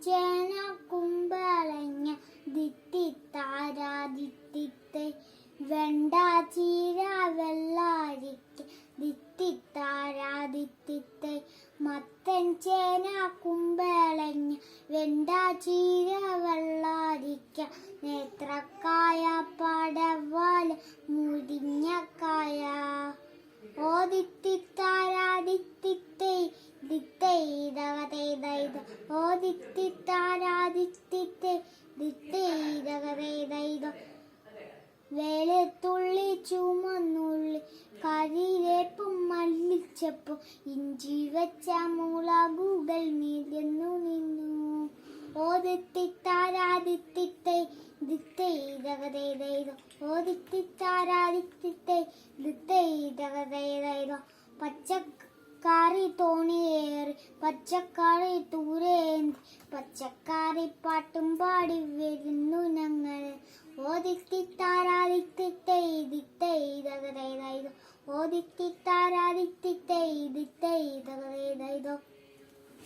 ചേന കുമ്പളങ്ങ ദിത്തിത്താരാദിത്തിത്തെ വെണ്ട ചീര വെള്ളരിക്ക ദിത്തിത്താരാദിത്തിത്തെ മത്തൻ ചേന കുമ്പളങ്ങ വെണ്ട ചീര വെള്ളരിക്ക നേത്രക്കായ പടവല മുരിങ്ങക്കായ ഓ ദിത്തിത്താരാദിത്തിത്തെ ദിത്തൈ ദഗതൈദൈദ ഓ ദിത്തിത്താരാദിത്തിത്തെ ദിത്തൈ ദഗതൈദൈദ വെളുത്തുള്ളി ചുമന്നുള്ളി കരിവേപ്പും മല്ലിച്ചപ്പും ഇഞ്ചി വെച്ച മുളകുകൾ നിരന്നു നിന്നു ഓ ദിത്തിത്താരാദിത്തിത്തെ ദിത്തൈ ദഗതൈദൈദ ഓ ദിത്തിത്താരാദിത്തിത്തെ ദിത്തൈ ദഗതൈദൈദ പച്ചക്കറി തോണിയേറി പച്ചക്കറി തൂരേന്തി പച്ചക്കറി പാട്ടും പാടി വരുന്നു ഞങ്ങൾ ഓ ദിത്തിത്താരാദിത്തിത്തെ ദിത്തൈ ദഗതൈദൈദ ഓ ദിത്തിത്താരാദിത്തിത്തെ ദിത്തൈ ദഗതൈദൈദ